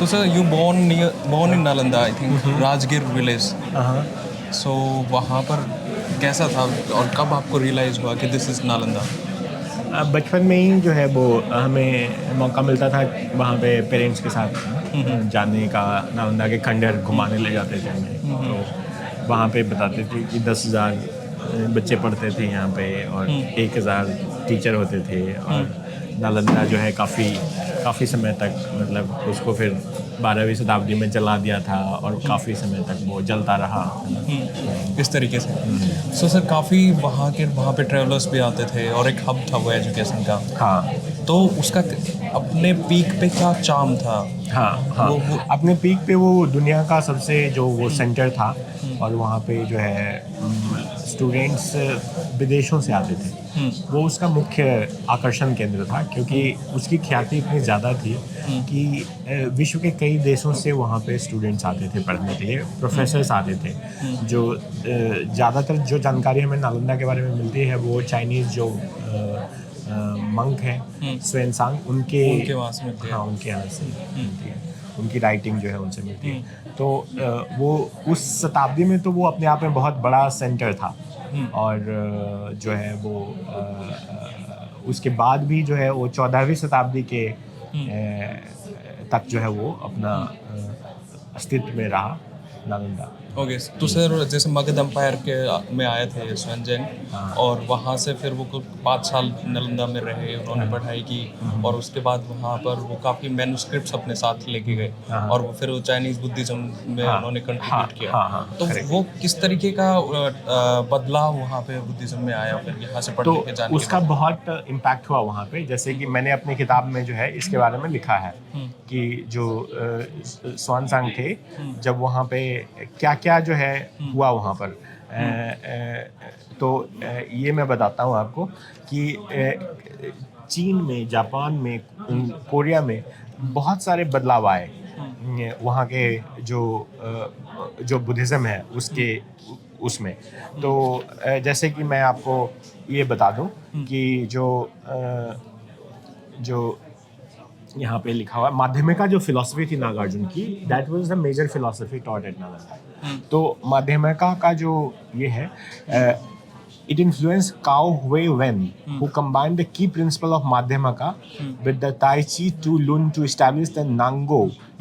So sir, you born in Nalanda, I think, Rajgir village. So वहाँ पर कैसा था और कब आपको रियलाइज हुआ कि दिस इज नालंदा? बचपन में ही जो है वो हमें मौका मिलता था वहाँ पे पेरेंट्स के साथ जाने का। नालंदा के खंडहर घुमाने ले जाते थे हमें, तो वहाँ पे बताते थे कि 10,000 बच्चे पढ़ते थे यहाँ पे और 1,000 टीचर होते थे। और नालंदा जो है काफ़ी समय तक, मतलब उसको फिर 12वीं शताब्दी में जला दिया था और काफ़ी समय तक वो जलता रहा। इस तरीके से। सो सर काफ़ी वहाँ पे ट्रेवलर्स भी आते थे और एक हब था वो एजुकेशन का। हाँ तो उसका अपने पीक पे क्या चार्म था? हाँ, वो अपने पीक पे वो दुनिया का सबसे जो वो सेंटर था। और वहाँ पे जो है स्टूडेंट्स विदेशों से आते थे। वो उसका मुख्य आकर्षण केंद्र था, क्योंकि उसकी ख्याति इतनी ज़्यादा थी कि विश्व के कई देशों से वहाँ पे स्टूडेंट्स आते थे पढ़ने के लिए, प्रोफेसर्स आते थे। जो ज़्यादातर जो जानकारी हमें नालंदा के बारे में मिलती है वो चाइनीज़ जो मंक हैं स्वेनसांग, उनके वहाँ से मिलती है। हाँ, उनके यहाँ से मिलती है। उनकी राइटिंग जो है उनसे मिलती है। तो वो उस शताब्दी में तो वो अपने आप में बहुत बड़ा सेंटर था। और जो है वो उसके बाद भी जो है वो 14वीं शताब्दी के तक जो है वो अपना अस्तित्व में रहा नालंदा। ओके। तो सर जैसे मगध एम्पायर के में आए थे स्वयंजन, और वहाँ से फिर वो कुछ 5 साल नालंदा में रहे, उन्होंने पढ़ाई की, और उसके बाद वहाँ पर वो काफ़ी मैन्युस्क्रिप्ट्स अपने साथ लेके गए, और वो फिर वो चाइनीज़ बुद्धिज़्म में उन्होंने कंट्रीब्यूट किया। तो वो किस तरीके का बदलाव वहाँ पे बुद्धिज़्म में आया फिर यहाँ से पढ़ने के तो जाने के उसका बाद? बहुत इम्पैक्ट हुआ वहाँ पे। जैसे कि मैंने अपनी किताब में जो है इसके बारे में लिखा है कि जो स्वानसांग थे, जब वहाँ पे क्या क्या जो है हुआ वहाँ पर। तो ये मैं बताता हूँ आपको कि चीन में, जापान में, कोरिया में बहुत सारे बदलाव आए वहाँ के जो बुद्धिज़्म है उसके उसमें। तो जैसे कि मैं आपको ये बता दूं कि जो यहाँ पे लिखा हुआ माध्यमिका जो फिलॉसफी थी नागार्जुन की, that was the major philosophy taught at Nalanda. तो माध्यमिका का जो ये है, it influenced Cao Hui Wen, who combined the key principle of Madhyamaka with the Tai Chi Tu Lun to establish the Nango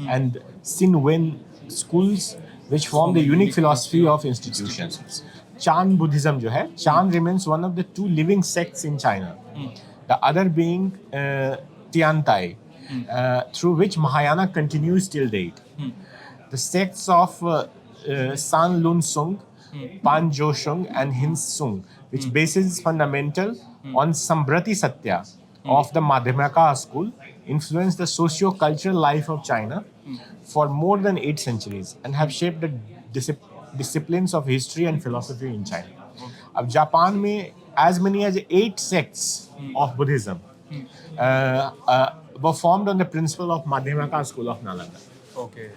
and Sin Wen schools, which formed a unique philosophy of institutions. Chan Buddhism जो है, Chan remains one of the 2 living sects in China. The other being Tiantai, through which Mahayana continues till date. The sects of San Lun Sung, Pan Jo Shung, and Hin Sung, which bases fundamental on Sambrati Satya of the Madhyamaka school, influenced the socio-cultural life of China for more than 8 centuries and have shaped the disciplines of history and philosophy in China. अब Japan में as many as 8 sects of Buddhism were formed on the principle of Madhyamaka school of Nalanda. Okay.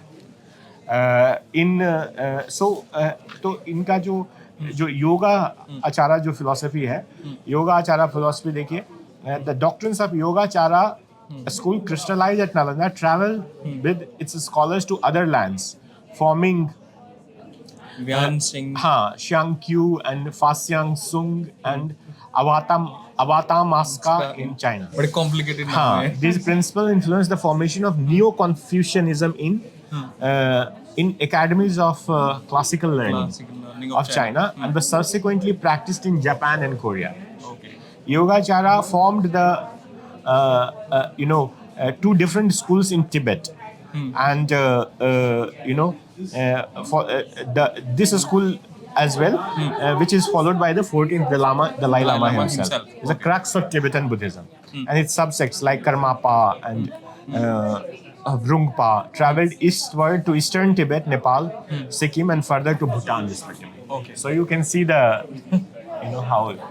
तो इनका जो योगा आचारा जो philosophy है, योगा आचारा philosophy देखिए, the doctrines of Yogachara school crystallize at Nalanda, travel with its scholars to other lands, forming Xiangqiu and Faxiangsung and Avatamaska in China. बड़े complicated नाम है। These principles influenced the formation of Neo-Confucianism in academies of classical learning of China and was subsequently practiced in Japan and Korea. Okay. Yogacara formed the 2 different schools in Tibet, and for this school as well, which is followed by the 14th Dalai Lama himself. It's a crux of Tibetan Buddhism, and its subsects like Karmapa and Vrungpa traveled eastward to eastern Tibet, Nepal, Sikkim, and further to Bhutan, respectively. Okay. So you can see the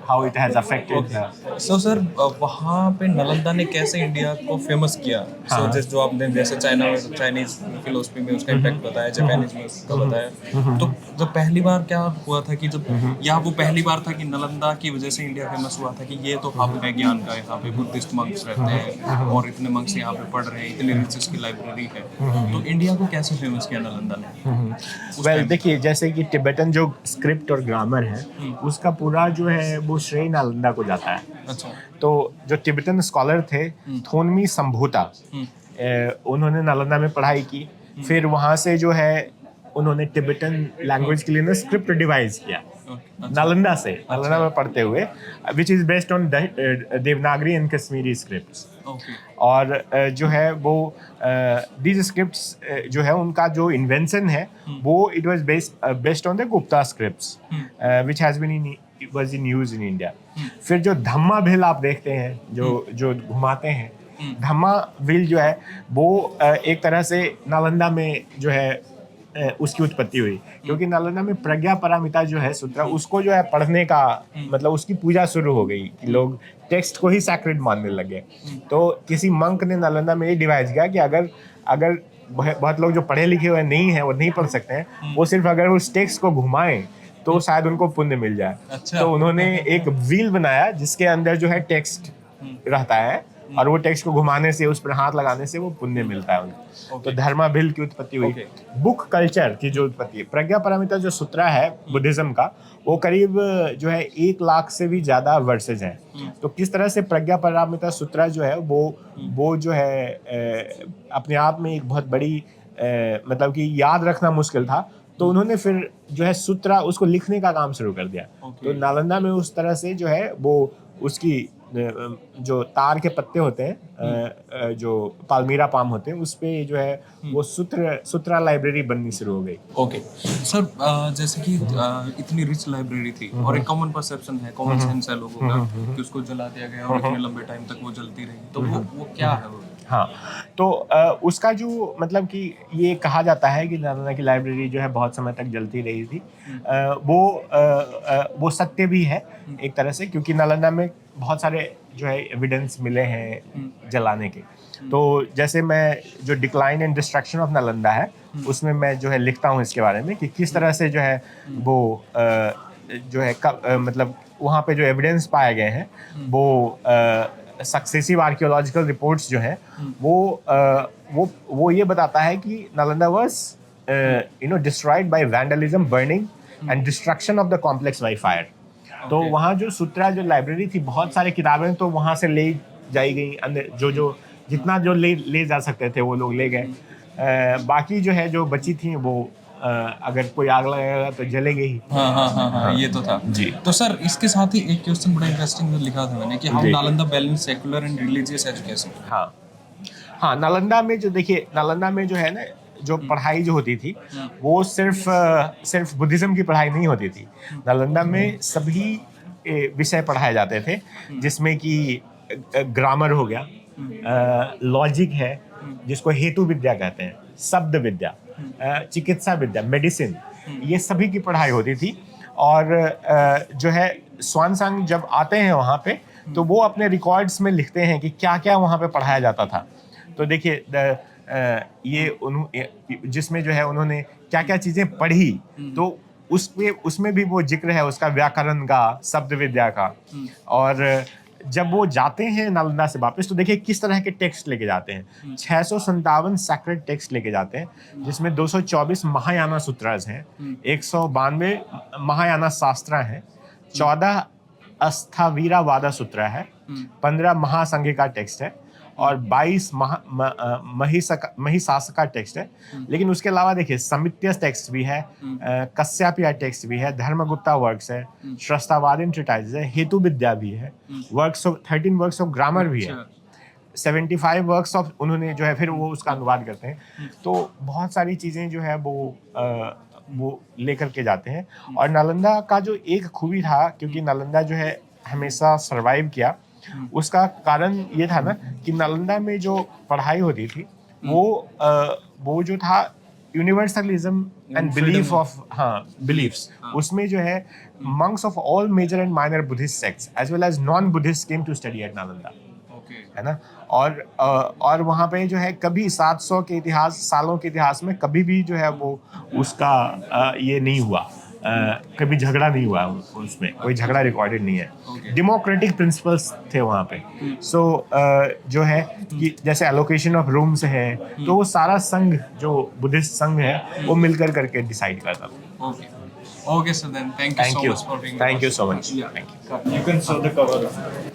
how it has affected so sir वहाँ पे नालंदा ने कैसे India को famous किया? सो जो आपने जैसे Chinese philosophy में उसका इम्पैक्ट बताया, जापानीज में उसका बताया, तो जब पहली बार क्या हुआ था कि जब यहाँ वो पहली बार था कि नालंदा की वजह से इंडिया फेमस हुआ था कि ये तो हब है ज्ञान का, यहाँ पे बुद्धिस्ट मंक्स रहते हैं और इतने मंक्स यहाँ पे पढ़ रहे हैं, इतनी रिच इसकी लाइब्रेरी है, तो इंडिया को कैसे फेमस किया नालंदा ने? वेल देखिए, जैसे कि टिबेटन जो स्क्रिप्ट और ग्रामर है उसका पूरा जो है वो श्रेय नालंदा को जाता है। अच्छा। तो जो टिबेटन स्कॉलर थे थोनमी संभूता, उन्होंने नालंदा में पढ़ाई की, फिर वहाँ से जो है उन्होंने टिबेटन लैंग्वेज के लिए ना स्क्रिप्ट डिवाइस किया नालंदा से, नालंदा में पढ़ते हुए, which is based on Devanagari and Kashmiri scripts. और जो है वो दीज स्क्रिप्ट्स जो है उनका जो इन्वेंशन है वो it was based on the Gupta scripts which has been was in use in India. फिर जो धम्मा भिल आप देखते हैं जो घुमाते हैं, धम्मा भिल जो है वो एक तरह से नालंदा में जो है उसकी उत्पत्ति हुई, क्योंकि नालंदा में प्रज्ञा पारमिता जो है सूत्र, उसको जो है पढ़ने का मतलब उसकी पूजा शुरू हो गई कि लोग टेक्स्ट को ही सैक्रेड मानने लगे। तो किसी मंक ने नालंदा में ये डिवाइस किया कि अगर बहुत लोग जो पढ़े लिखे हुए नहीं हैं वो नहीं पढ़ सकते हैं, वो सिर्फ अगर उस टेक्स्ट को घुमाएं तो शायद उनको पुण्य मिल जाए। अच्छा। तो उन्होंने एक व्हील बनाया जिसके अंदर जो है टेक्स्ट रहता है और वो टेक्स्ट को घुमाने से, उस पर हाथ लगाने से वो पुण्य मिलता है उनको। तो धर्मा भिल की उत्पत्ति हुई। बुक कल्चर की जो उत्पत्ति है, प्रज्ञा पारमिता जो सूत्र है बुद्धिज्म का, वो करीब जो है 1 लाख से भी ज़्यादा वर्सेज हैं। तो किस तरह से प्रज्ञा पारमिता सूत्र जो है वो जो है अपने आप में एक बहुत बड़ी मतलब कि याद रखना मुश्किल था, तो उन्होंने फिर जो है सूत्रा उसको लिखने का काम शुरू कर दिया। तो नालंदा में उस तरह से जो है वो उसकी जो तार के पत्ते होते हैं जो पाल्मीरा पाम होते हैं उस पे जो है वो सूत्रा लाइब्रेरी बननी शुरू हो गई। ओके सर, जैसे कि इतनी रिच लाइब्रेरी थी और एक कॉमन परसेप्शन है, कॉमन सेंस है लोगों का कि उसको जला दिया गया और इतने लंबे टाइम तक वो जलती रही, तो वो क्या है वो? हाँ, तो उसका जो मतलब कि ये कहा जाता है कि नालंदा की लाइब्रेरी जो है बहुत समय तक जलती रही थी, वो सत्य भी है एक तरह से, क्योंकि नालंदा में बहुत सारे जो है एविडेंस मिले हैं जलाने के। तो जैसे मैं जो decline and destruction of Nalanda है उसमें मैं जो है लिखता हूँ इसके बारे में कि किस तरह से जो है वो जो है मतलब वहाँ पे जो एविडेंस पाए गए हैं वो सक्सेसिव आर्कियोलॉजिकल रिपोर्ट्स जो है वो ये बताता है कि Nalanda was destroyed by vandalism, burning and destruction of the complex by fire. तो वहाँ जो सूत्रा जो लाइब्रेरी थी, बहुत सारे किताबें तो वहाँ से ले जाई गई, अंदर जो जितना जो ले जा सकते थे वो लोग ले गए। बाकी जो है जो बची थी वो अगर कोई आग लगाएगा तो जलेगी ही। हाँ, ये तो था जी। तो सर इसके साथ ही एक क्वेश्चन बड़ा इंटरेस्टिंग लिखा था मैंने कि how Nalanda balance secular and religious education. हाँ, नालंदा में जो देखिए, नालंदा में जो है ना जो पढ़ाई जो होती थी वो सिर्फ बुद्धिज्म की पढ़ाई नहीं होती थी। नालंदा में सभी विषय पढ़ाए जाते थे, जिसमें कि ग्रामर हो गया, लॉजिक है जिसको हेतु विद्या कहते हैं, शब्द विद्या, चिकित्सा विद्या, मेडिसिन, ये सभी की पढ़ाई होती थी। और जो है स्वानसांग जब आते हैं वहाँ पे तो वो अपने रिकॉर्ड्स में लिखते हैं कि क्या क्या वहाँ पे पढ़ाया जाता था। तो देखिए ये जिसमें जो है उन्होंने क्या क्या चीज़ें पढ़ी, तो उसमें भी वो जिक्र है उसका, व्याकरण का, शब्द विद्या का। और जब वो जाते हैं नालंदा से वापस तो देखिए किस तरह के टेक्स्ट लेके जाते हैं। 657 सैक्रेड टेक्स्ट लेके जाते हैं, जिसमें 224 महायाना सूत्रास हैं, 192 महायाना शास्त्रा हैं, 14 अस्थावीरा वादा सूत्र है, 15 महासंघिका टेक्स्ट है और 22 महिशासका टेक्स्ट है। लेकिन उसके अलावा देखिए समित्य टेक्स्ट भी है, कश्यपिया टेक्स्ट भी है, धर्मगुप्ता वर्क्स है, श्रस्तावादिन ट्रिटाइज है, हेतु विद्या भी है, 13 वर्क्स ऑफ ग्रामर भी है, 75 वर्क्स ऑफ उन्होंने जो है फिर वो उसका अनुवाद करते हैं। तो बहुत सारी चीज़ें जो है वो लेकर के जाते हैं। और नालंदा का जो एक खूबी था, क्योंकि नालंदा जो है हमेशा सरवाइव किया, उसका कारण ये था ना कि नालंदा में जो पढ़ाई होती थी वो जो था universalism and belief of beliefs उसमें जो है monks of all major and minor Buddhist sects as well as non-Buddhists came to study at Nalanda. है ना? और वहाँ पे जो है कभी 700 के सालों के इतिहास में कभी भी जो है वो उसका ये नहीं हुआ, कभी झगड़ा नहीं हुआ, उसमें कोई झगड़ा रिकॉर्डेड नहीं है। डेमोक्रेटिक प्रिंसिपल्स थे वहाँ पे। सो जो है कि जैसे एलोकेशन ऑफ रूम्स है तो वो सारा संघ जो बुद्धिस्ट संघ है वो मिलकर करके डिसाइड करता था। Okay, so then thank you so much for being Thank you so much. Yeah. Thank you. You can show the cover.